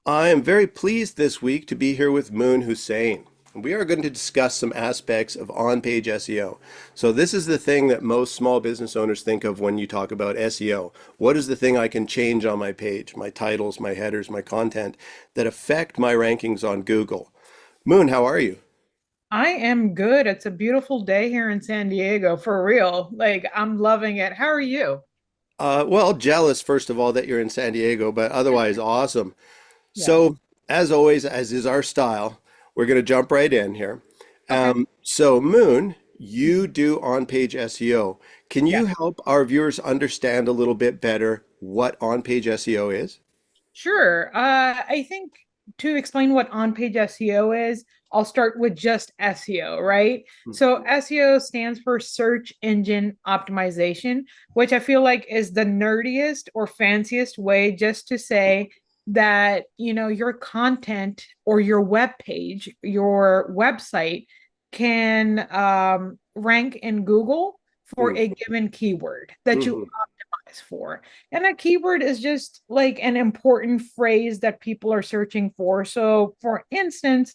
I am very pleased this week to be here with Moon Hussain. We are going to discuss some aspects of on-page SEO. So this is the thing that most small business owners think of when you talk about SEO. What is the thing I can change on my page, my titles, my headers, my content that affect my rankings on Google? Moon, how are you? I am good. It's a beautiful day here in San Diego, for real. Like, I'm loving it. How are you? Well, jealous, first of all, that you're in San Diego, but otherwise awesome. Yes. So, as always, as is our style, we're going to jump right in here. Okay. So, Moon, you do on-page SEO. Can Yeah. you help our viewers understand a little bit better what on-page SEO is? Sure. I think to explain what on-page SEO is, I'll start with just SEO, right? So Mhm. SEO stands for search engine optimization, which I feel like is the nerdiest or fanciest way just to say that, your content or your web page, your website can rank in Google for a given keyword that you Mhm. optimize for. And a keyword is just like an important phrase that people are searching for. So, for instance,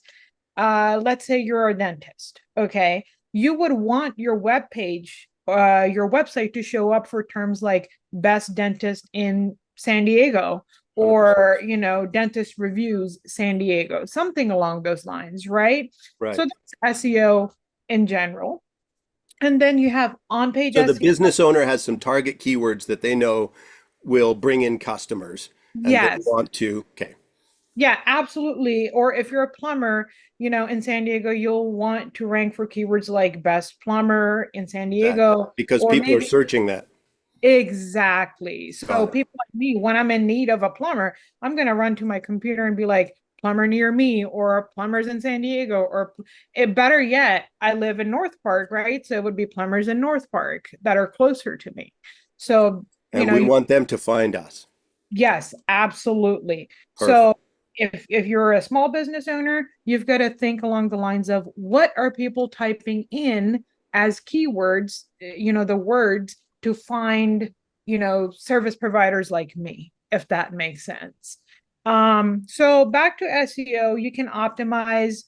let's say you're a dentist, okay? You would want your web page, your website to show up for terms like best dentist in San Diego 100%. or, dentist reviews San Diego, something along those lines, right? So Right. that's SEO in general. And then you have on-page So the SEO. business owner has some target keywords that they know will bring in customers and they Yes. want to, okay, Yeah, absolutely. Or if you're a plumber, in San Diego, you'll want to rank for keywords like best plumber in San exactly. Diego, Because or people are maybe searching that. exactly. Got So it. people like me, when I'm in need of a plumber, I'm going to run to my computer and be like, plumber near me, or plumbers in San Diego, or it better yet, I live in North Park, right? So it would be plumbers in North Park that are closer to me. So, And we you want them to find us. yes, absolutely. Perfect. So if you're a small business owner, you've got to think along the lines of what are people typing in as keywords, the words to find, service providers like me, if that makes sense. So back to SEO, you can optimize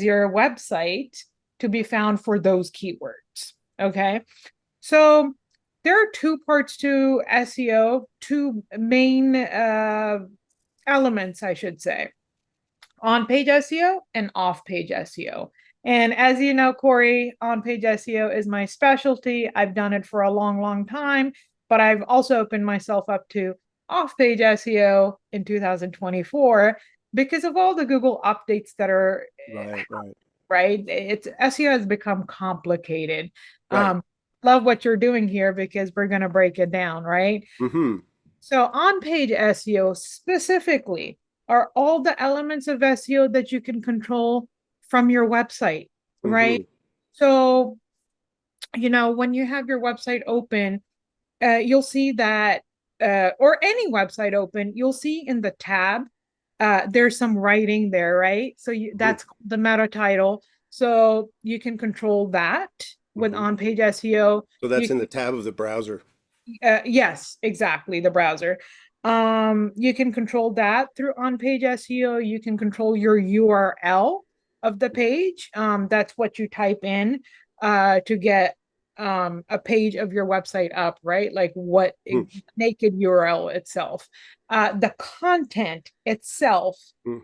your website to be found for those keywords. Okay. So there are two parts to SEO, two main elements, I should say, on page SEO and off page SEO. And as you know, Corey, on page SEO is my specialty. I've done it for a long, long time, but I've also opened myself up to off page SEO in 2024 because of all the Google updates that are Right, right, right. It's SEO has become complicated. right. Um, Love what you're doing here because we're going to break it down, right? Mm-hmm. So on page SEO specifically are all the elements of SEO that you can control from your website, right? Mm-hmm. So, when you have your website open, you'll see that, or any website open, you'll see in the tab, there's some writing there, right? So Mm-hmm. that's the meta title. So you can control that with Mm-hmm. on-page SEO. So You that's in the tab of the browser. Yes, exactly, the browser. You can control that through on-page SEO. You can control your URL of the page. That's what you type in to get a page of your website up, right? Like what naked URL itself. The content itself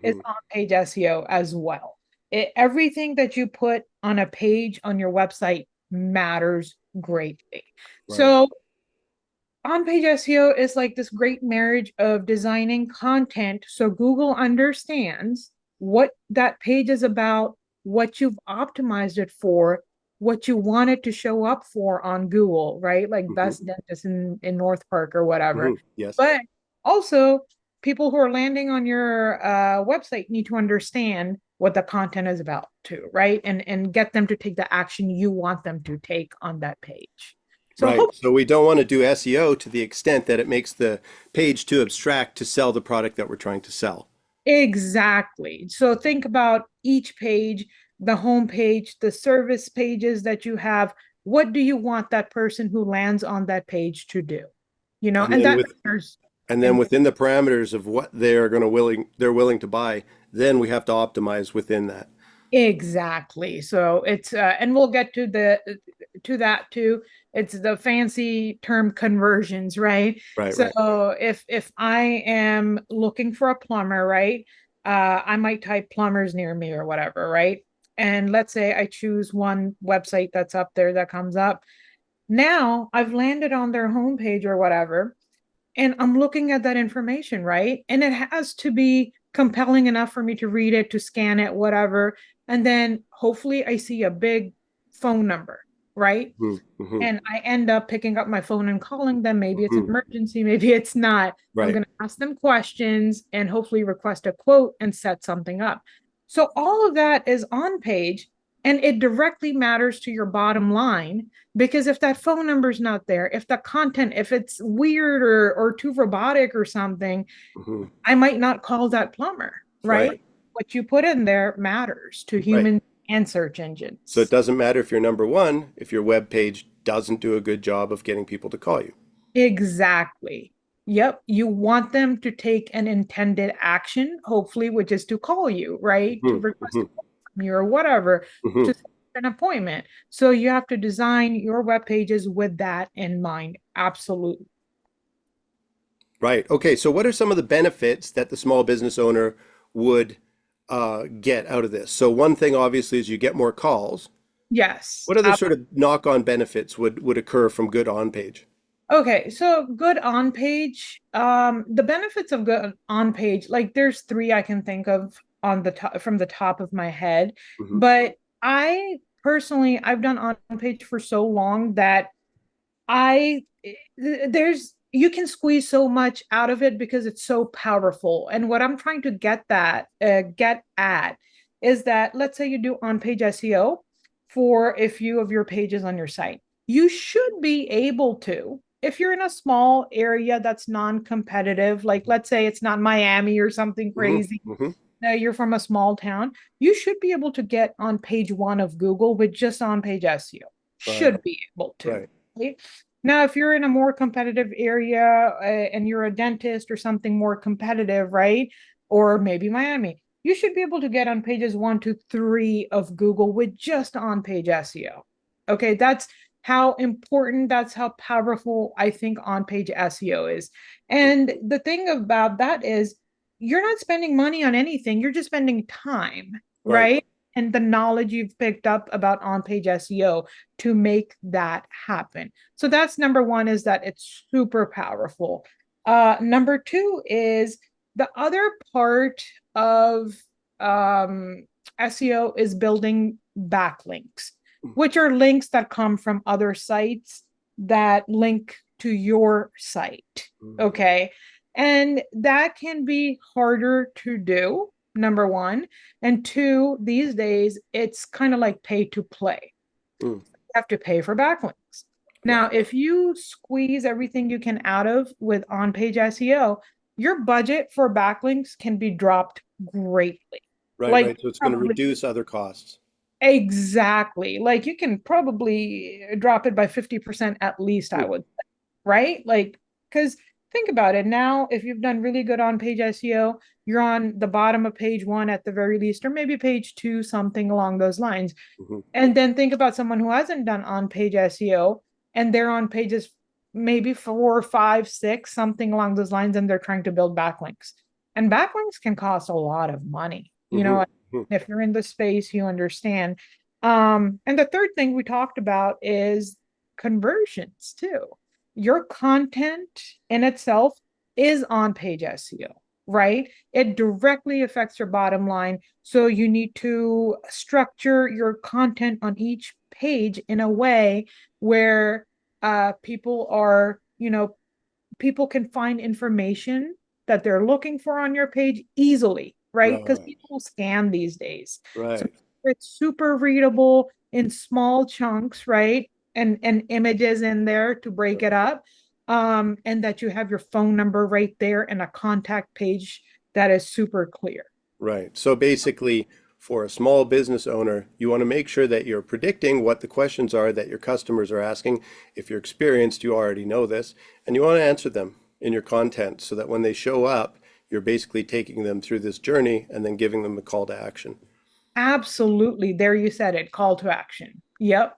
is Mm-hmm. on-page SEO as well. Everything that you put on a page on your website matters greatly. Right. So on-page SEO is like this great marriage of designing content so Google understands what that page is about, what you've optimized it for, what you want it to show up for on Google, right? Like Mm-hmm. best dentist in North Park or whatever. Mm-hmm. Yes. But also, people who are landing on your website need to understand what the content is about too, right? And get them to take the action you want them to take on that page. So Right. hope So we don't want to do SEO to the extent that it makes the page too abstract to sell the product that we're trying to sell. exactly. So think about each page, the home page, the service pages that you have. What do you want that person who lands on that page to do? And And then that with matters. And then And within the parameters of what they're willing to buy, then we have to optimize within that. exactly. So it's and we'll get to the to that too. It's the fancy term conversions, right? Right, So right. if I am looking for a plumber, right? I might type plumbers near me or whatever, right? And let's say I choose one website that's up there that comes up. Now I've landed on their homepage or whatever, and I'm looking at that information, right? And it has to be compelling enough for me to read it, to scan it, whatever. And then hopefully I see a big phone number, right? Mm-hmm, mm-hmm, And I end up picking up my phone and calling them. Maybe it's an mm-hmm. emergency, maybe it's not. I'm Right. going to ask them questions and hopefully request a quote and set something up. So all of that is on page, and it directly matters to your bottom line, because if that phone number is not there, if the content, if it's weird or too robotic or something, Mm-hmm. I might not call that plumber, right? Right, What you put in there matters to right. humans and search So it engines. doesn't matter if you're number one, if your web page doesn't do a good job of getting people to call you. Exactly. Yep. You want them to take an intended action, hopefully, which is to call you, right? To Mm-hmm, request mm-hmm, a call from you or whatever, to mm-hmm. set an appointment. So you have to design your web pages with that in mind. Absolutely. Right. Okay. So what are some of the benefits that the small business owner would get out of this? So one thing obviously is you get more calls. Yes. What other sort of knock-on benefits would occur from good on-page? Okay, so good on page. The benefits of good on page, like there's three I can think of on the top from the top of my head, Hmm. but I personally I've done on page for so long that I there's you can squeeze so much out of it because it's so powerful. And what I'm trying to get at is that let's say you do on-page SEO for a few of your pages on your site. You should be able to, if you're in a small area that's non-competitive, like let's say it's not Miami or something Hmm. crazy, Hmm. you're from a small town, you should be able to get on page one of Google with just on-page SEO. Right. Should be able to. Right. Right? Now, if you're in a more competitive area and you're a dentist or something more competitive, right? Or maybe Miami, you should be able to get on pages 1 to 3 of Google with just on page SEO. Okay, that's how important, that's how powerful I think on page SEO is. And the thing about that is, you're not spending money on anything, you're just spending time, Right. right? And the knowledge you've picked up about on page SEO to make that happen. So that's number one, is that it's super powerful. Number two is the other part of SEO is building backlinks, which are links that come from other sites that link to your site. Mm. Okay. And that can be harder to do, number one. And two, these days, it's kind of like pay to play. Mm. Have to pay for backlinks. Right. Now, if you squeeze everything you can out of with on-page SEO, your budget for backlinks can be dropped greatly. Right. Like Right. So it's going to probably reduce other costs. exactly. Like you can probably drop it by 50% at least, I Mm. would say, right? Like, because think about it now, if you've done really good on page SEO, you're on the bottom of page one at the very least, or maybe page two, something along those lines. Hmm. And then think about someone who hasn't done on-page SEO and they're on pages maybe 4, 5, 6, something along those lines, and they're trying to build backlinks. And backlinks can cost a lot of money. You Hmm. know, Hmm. if you're in the space, you understand. And the third thing we talked about is conversions too. Your content in itself is on-page SEO, right? It directly affects your bottom line. So you need to structure your content on each page in a way where people are, people can find information that they're looking for on your page easily, right? Because Right. people scan these days. So Right. it's super readable in small chunks, right? And images in there to break it up. And that you have your phone number right there and a contact page that is super clear. Right. So basically, for a small business owner, you want to make sure that you're predicting what the questions are that your customers are asking. If you're experienced, you already know this, and you want to answer them. in your content so that when they show up, you're basically taking them through this journey and then giving them a call to action. Absolutely. There you said it. Call to action. Yep.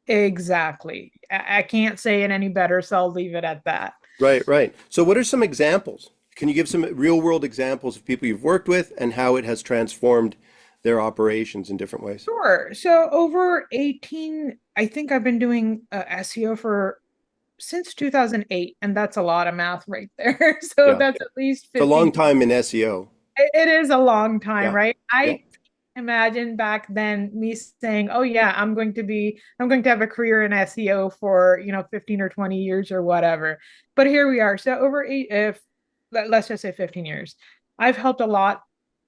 Exactly. I can't say it any better, so I'll leave it at that. Right, right. So what are some examples? Can you give some real world examples of people you've worked with and how it has transformed their operations in different ways? Sure. So over 18, I think I've been doing SEO for since 2008, and that's a lot of math right there. So Yeah. that's at least It's a long 15. time in SEO. It is a long time, Yeah. right? Yeah. I imagine back then me saying, "Oh yeah, I'm going to have a career in SEO for, 15 or 20 years or whatever." But here we are. So over eight, if let's just say 15 years, I've helped a lot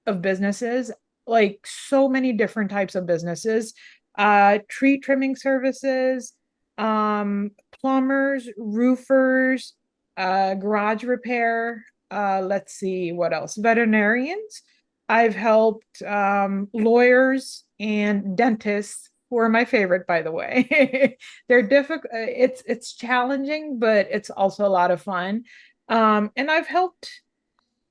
of businesses, like so many different types of businesses, tree trimming services, plumbers, roofers, garage repair, let's see what else, veterinarians. I've helped lawyers and dentists, who are my favorite, by the way. They're difficult. It's challenging, but it's also a lot of fun. And I've helped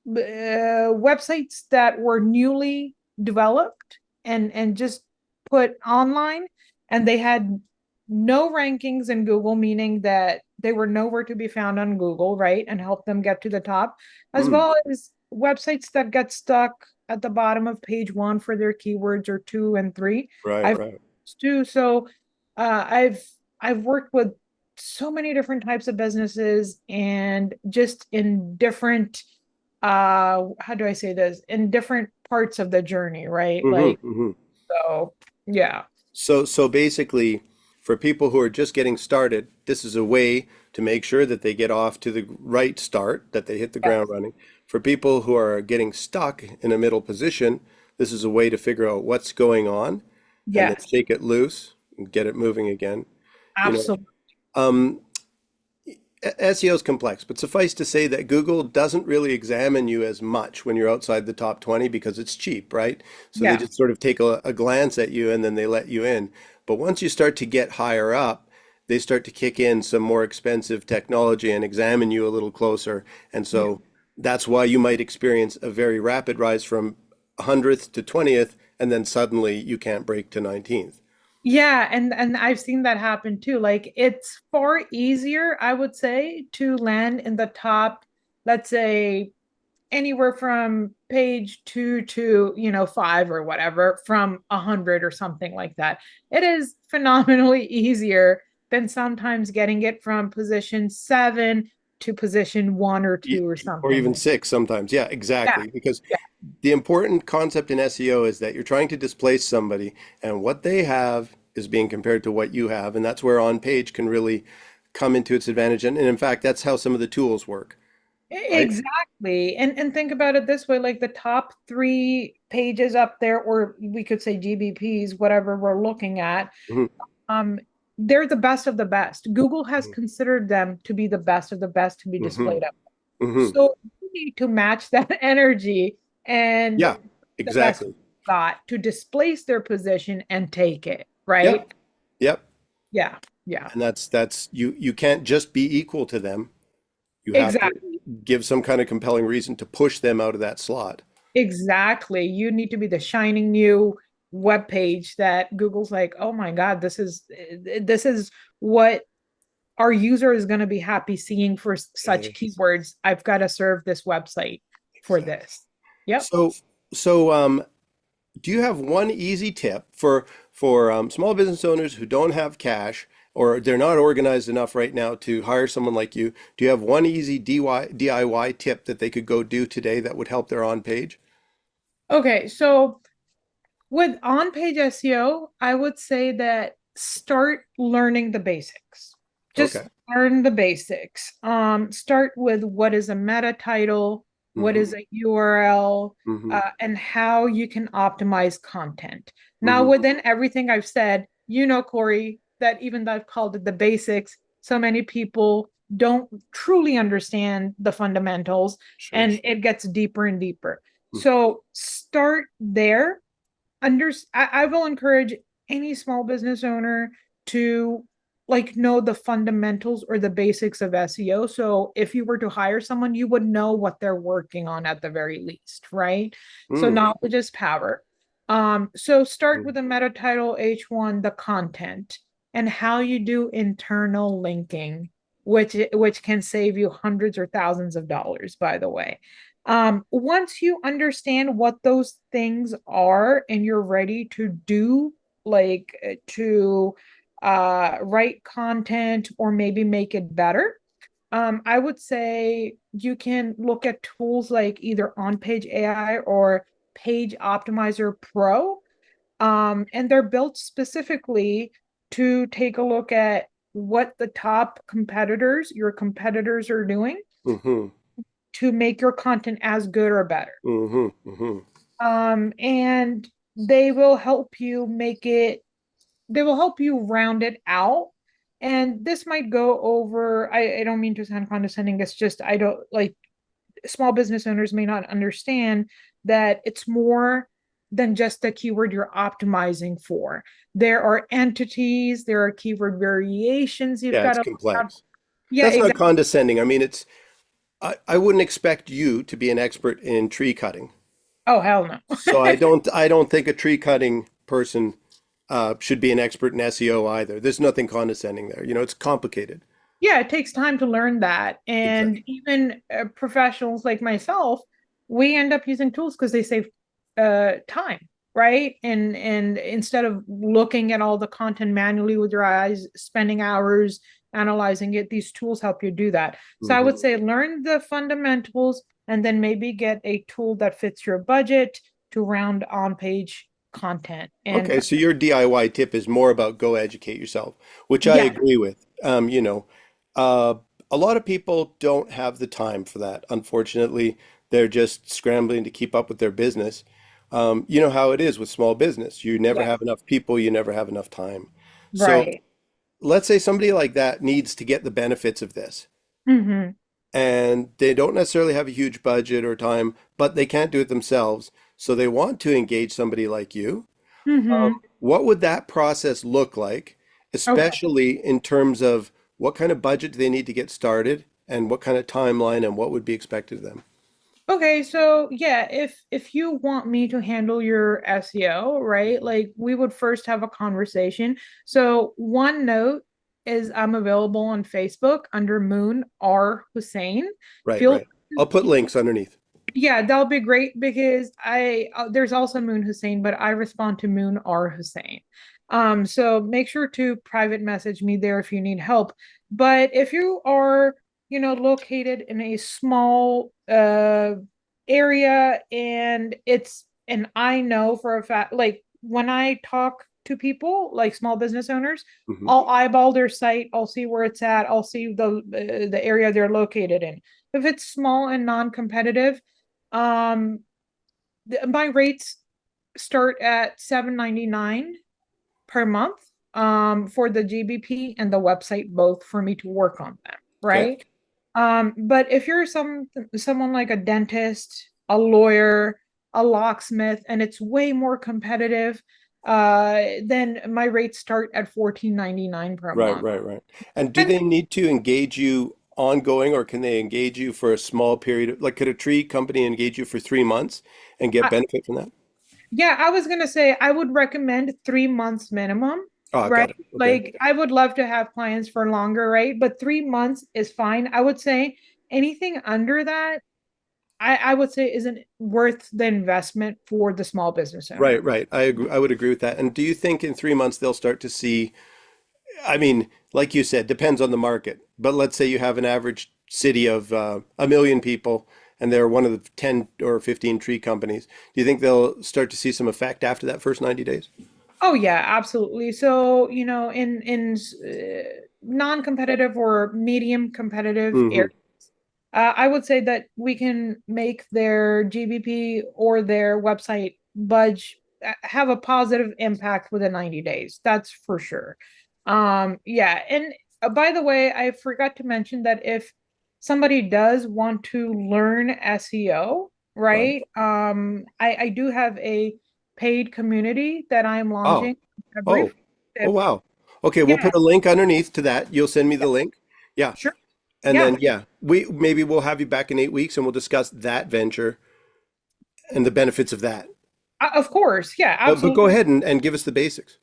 websites that were newly developed and just put online, and they had no rankings in Google, meaning that they were nowhere to be found on Google, right? And help them get to the top, as Mm, well as websites that get stuck at the bottom of page one for their keywords or two and three. right, I've right. too. So I've worked with so many different types of businesses, and just in different how do I say this, in different parts of the journey, right? Hmm, Like, hmm. so yeah. So basically, for people who are just getting started, this is a way to make sure that they get off to the right start, that they hit the ground Yes. running. For people who are getting stuck in a middle position, this is a way to figure out what's going on and then Yes, shake it loose and get it moving again. You know, absolutely. um, SEO is complex, but suffice to say that Google doesn't really examine you as much when you're outside the top 20 because it's cheap, right? So they Yes. just sort of take a glance at you and then they let you in. But once you start to get higher up, they start to kick in some more expensive technology and examine you a little closer. And Yeah. so that's why you might experience a very rapid rise from 100th to 20th, and then suddenly you can't break to 19th. Yeah, and I've seen that happen too. Like, it's far easier, I would say, to land in the top, let's say, anywhere from page two to, five or whatever, from 100 or something like that. It is phenomenally easier than sometimes getting it from position seven to position one or Y- two or Or something. even six sometimes. Yeah, Yeah, exactly. Because yeah. the important concept in SEO is that you're trying to displace somebody, and what they have is being compared to what you have. And that's where on page can really come into its advantage. And in fact, that's how some of the tools work, right? Exactly. And think about it this way, like the top three pages up there, or we could say GBPs, whatever we're looking at, Hmm, um, they're the best of the best. Google has considered them to be the best of the best to be hmm, displayed up. hmm. So you need to match that energy and Yeah, the best exactly. got to displace their position and take it, right? Yep, yep. Yeah, yeah, And that's you can't just be equal to them. You have to exactly. give some kind of compelling reason to push them out of that slot. Exactly. You need to be the shining new web page that Google's like, oh my God, this is what our user is going to be happy seeing for such Ex- keywords. I've got to serve this website for Exactly. this. Yep. So, do you have one easy tip for small business owners who don't have cash or they're not organized enough right now to hire someone like you? Do you have one easy DIY tip that they could go do today that would help their on page? Okay. So with on-page SEO, I would say that start learning the basics. Just Okay. learn the basics. Start with what is a meta title, what Mm-hmm. is a URL, Mm-hmm. and how you can optimize content. Now, Mm-hmm. within everything I've said, Corey, that even though I've called it the basics, so many people don't truly understand the fundamentals, Sure. and it gets deeper and deeper. Mm. So start there. I will encourage any small business owner to like know the fundamentals or the basics of SEO. So if you were to hire someone, you would know what they're working on at the very least, right? So Mm, knowledge is power. So start mm, with the meta title H1, the content, and how you do internal linking, which can save you hundreds or thousands of dollars, by the way. Once you understand what those things are and you're ready to do, like to write content or maybe make it better, I would say you can look at tools like either On-Page AI or Page Optimizer Pro. And they're built specifically to take a look at what the top competitors, your competitors are doing mm-hmm, to make your content as good or better. mm-hmm, mm-hmm. And they will help you make it, they will help you round it out. And this might go over, I don't mean to sound condescending. It's just, I don't like, small business owners may not understand that it's more than just the keyword you're optimizing for. There are entities, there are keyword variations you've Yeah, got it's to look up. complex. Yeah, That's not exactly. condescending. I mean, I wouldn't expect you to be an expert in tree cutting. Oh, hell no. So I don't think a tree cutting person should be an expert in SEO either. There's nothing condescending there. It's complicated. Yeah, it takes time to learn that. And Exactly. even professionals like myself, we end up using tools because they save time, right? And instead of looking at all the content manually with your eyes, spending hours analyzing it, these tools help you do that. So I Hmm. would say learn the fundamentals and then maybe get a tool that fits your budget to round on page content. And Okay, so your DIY tip is more about go educate yourself, which I yeah, agree with. Uh, a lot of people don't have the time for that. Unfortunately, they're just scrambling to keep up with their business. You know how it is with small business. You never yeah, have enough people, you never have enough time. So right. let's say somebody like that needs to get the benefits of this, Mm-hmm. and they don't necessarily have a huge budget or time, but they can't do it themselves. So they want to engage somebody like you. Mm-hmm. What would that process look like, Okay. especially in terms of what kind of budget do they need to get started and what kind of timeline and what would be expected of them? Okay, so yeah, if you want me to handle your SEO, right? Like we would first have a conversation. So one note is I'm available on Facebook under Moon R Hussain. Right, Feel right. I'll put links underneath. yeah, that'll be great because I there's also Moon Hussain, but I respond to Moon R Hussain. So make sure to private message me there if you need help. But if you are, located in a small area and I know for a fact, like when I talk to people, like small business owners, Hmm. I'll eyeball their site, I'll see where it's at, I'll see the area they're located in. If it's small and non-competitive, um, my rates start at 7.99 per month for the GBP and the website both for me to work on them, Okay. right? But if you're someone like a dentist, a lawyer, a locksmith, and it's way more competitive, then my rates start at 14.99 per Right, month. right, right. And do And they need to engage you ongoing, or can they engage you for a small period? Like, could a tree company engage you for 3 months and get I, benefit from that? Yeah, I was gonna say I would recommend 3 months minimum, Oh, I got right? it. Okay. Like I would love to have clients for longer, right? But 3 months is fine. I would say anything under that, I would say isn't worth the investment for the small business Right, owner. right. I agree. I would agree with that. And do you think in 3 months they'll start to see, I mean, like you said, depends on the market. But let's say you have an average city of 1 million people and they're one of the 10 or 15 tree companies. Do you think they'll start to see some effect after that first 90 days? Oh yeah, absolutely. So, in non-competitive or medium competitive Hmm. areas, I would say that we can make their GBP or their website budge have a positive impact within 90 days. That's for sure. Yeah, and by the way, I forgot to mention that if somebody does want to learn SEO, Right. right? I do have a paid community that I'm Oh, launching in February. oh, oh, wow. Okay, we'll Yeah, put a link underneath to that. You'll send me yeah, the link. Yeah. sure. And Yeah, then yeah, we'll have you back in 8 weeks and we'll discuss that venture and the benefits of that. of course. Yeah, But go absolutely. ahead and give us the basics.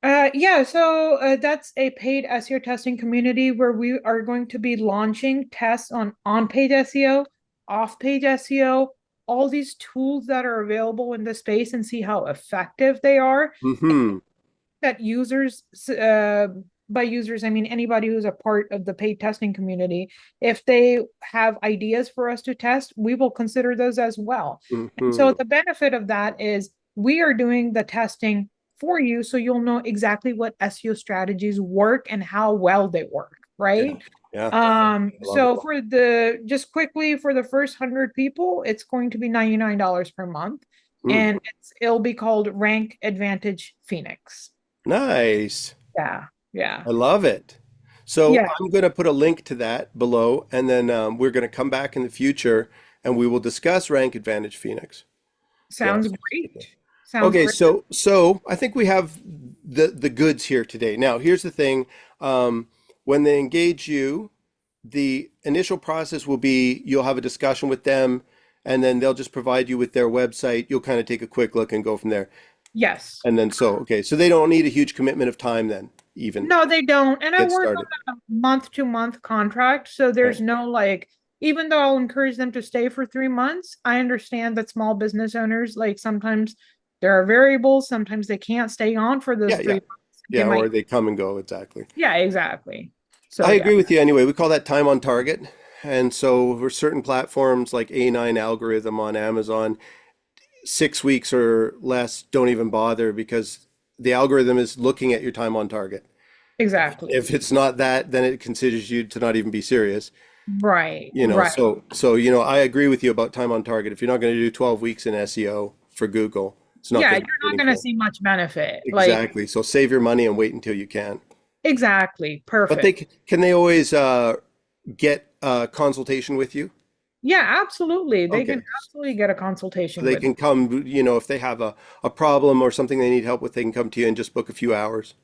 Yeah, so that's a paid SEO testing community where we are going to be launching tests on-page SEO, off-page SEO, all these tools that are available in the space and see how effective they are. Mm-hmm. That users, by users, I mean anybody who's a part of the paid testing community, if they have ideas for us to test, we will consider those as well. And so Mm-hmm. the benefit of that is we are doing the testing for you, so you'll know exactly what SEO strategies work and how well they work, Yeah. right? Yeah. I love it. So for the just quickly for the first 100 people, it's going to be $99 per month, Mm. and it'll be called Rank Advantage Phoenix. Nice. Yeah, yeah, I love it. So yeah. I'm going to put a link to that below, and then we're going to come back in the future and we will discuss Rank Advantage Phoenix. Yeah. Sounds great. Sounds Okay, great. so I think we have the goods here today. Now, here's the thing. Um, when they engage you, the initial process will be you'll have a discussion with them, and then they'll just provide you with their website. You'll kind of take a quick look and go from there. Yes. And then okay, so they don't need a huge commitment of time then, even No, they don't. And I get work started. on a month to month contract. So Right. there's no like, even though I'll encourage them to stay for 3 months, I understand that small business owners, like sometimes there are variables, sometimes they can't stay on for those Yeah, three yeah, months. They yeah, might, or they come and go, exactly. yeah, exactly. So I yeah. agree with you anyway. We call that time on target. And so for certain platforms like A9 algorithm on Amazon, 6 weeks or less, don't even bother because the algorithm is looking at your time on target. Exactly. If it's not that, then it considers you to not even be serious. Right, right. I agree with you about time on target. If you're not going to do 12 weeks in SEO for Google, it's not Yeah, going you're to be not going to meaningful. see much benefit. Like, Exactly. So save your money and wait until you can. exactly. But Perfect. can they always get a consultation with you? Yeah, absolutely. They can Okay. absolutely get a So consultation they with me. can come, if they have a problem or something they need help with, they can come to you and just book a few hours.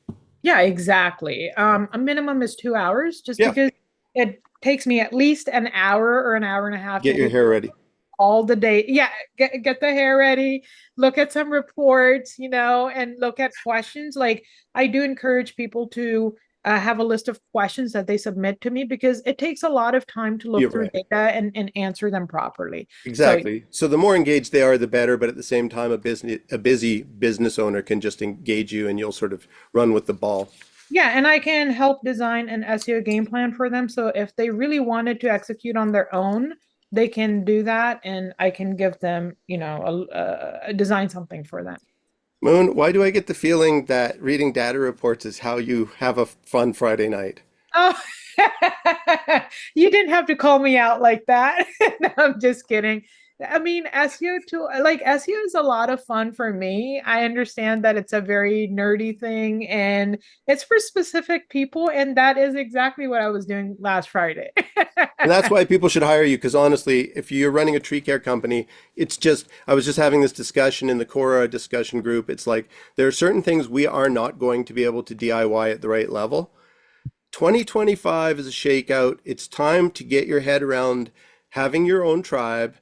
Yeah, exactly. A minimum is 2 hours just Yeah. because it takes me at least an hour or an hour and a half to Get your do hair ready. all the day. Yeah, get the hair ready, look at some reports, and look at questions. Like I do encourage people to have a list of questions that they submit to me because it takes a lot of time to You're look through right. data and answer them properly. So Exactly. So the more engaged they are, the better. But at the same time, a busy business owner can just engage you, and you'll sort of run with the ball. yeah, and I can help design an SEO game plan for them. So if they really wanted to execute on their own, they can do that, and I can give them, design something for them. Moon, why do I get the feeling that reading data reports is how you have a fun Friday night? Oh, you didn't have to call me out like that. No, I'm just kidding. I mean, SEO tool, like SEO is a lot of fun for me. I understand that it's a very nerdy thing and it's for specific people, and that is exactly what I was doing last Friday. And that's why people should hire you, because honestly, if you're running a tree care company, I was just having this discussion in the Cora discussion group. It's like there are certain things we are not going to be able to DIY at the right level. 2025 is a shakeout. It's time to get your head around having your own tribe,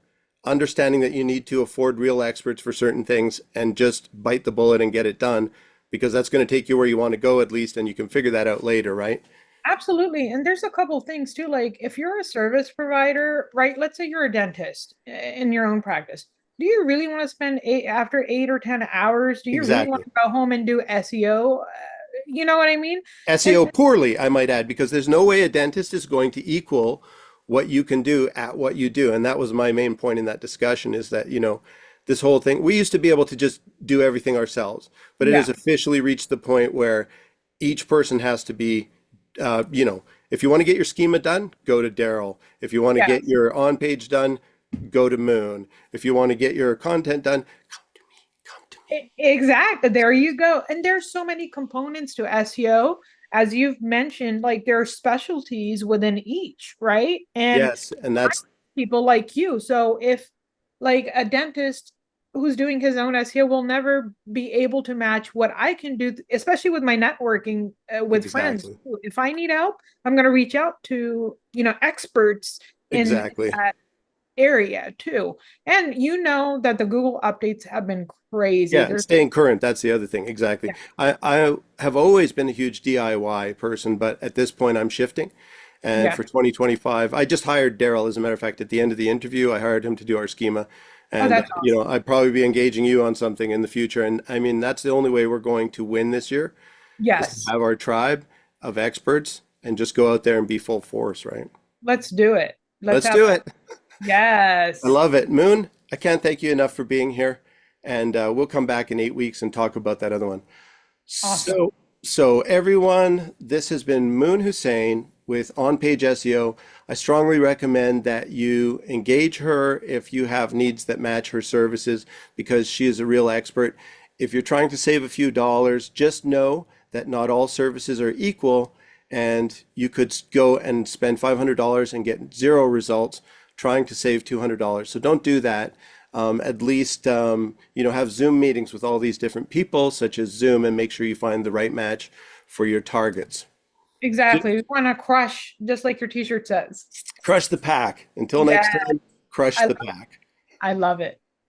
understanding that you need to afford real experts for certain things and just bite the bullet and get it done because that's going to take you where you want to go at least, and you can figure that out later, right? Absolutely. And there's a couple things too. Like if you're a service provider, right? Let's say you're a dentist in your own practice. Do you really want to spend after 8 or 10 hours? Do you really want Exactly. to go home and do SEO? You know what I mean? And SEO poorly, I might add, because there's no way a dentist is going to equal what you can do at what you do. And that was my main point in that discussion is that, this whole thing, we used to be able to just do everything ourselves, but it has yeah, officially reached the point where each person has to be, if you want to get your schema done, go to Daryl. If you want to get yes. your on page done, go to Moon. If you want to get your content done, come to me. Exactly. There you go. And there's so many components to SEO. As you've mentioned, like there are specialties within each, right? And Yes, and that's people like you. So if like a dentist who's doing his own SEO will never be able to match what I can do, especially with my networking with friends. Exactly. If I need help, I'm going to reach out to, experts in Exactly. that area too. And you know that the Google updates have been crazy. Yeah, and There's staying current, that's the other thing. Exactly. yeah, I have always been a huge DIY person, but at this point I'm shifting. And yeah. for 2025, I just hired Daryl. As a matter of fact, at the end of the interview, I hired him to do our schema. Oh, And, that's awesome. I'd probably be engaging you on something in the future. And I mean, that's the only way we're going to win this year is to Yes. have our tribe of experts and just go out there and be full force, right? Let's do it. Let's Let's have do fun. it. I Yes. love it. Moon, I can't thank you enough for being here. And we'll come back in 8 weeks and talk about that other one. Awesome. So everyone, this has been Moon Hussain with On-Page SEO. I strongly recommend that you engage her if you have needs that match her services because she is a real expert. If you're trying to save a few dollars, just know that not all services are equal and you could go and spend $500 and get zero results trying to save $200. So don't do that. At least have Zoom meetings with all these different people, such as Zoom, and make sure you find the right match for your targets. Exactly. We want to crush, just like your t-shirt says. Crush the pack. Until Yeah, next time, crush I the pack. I love it.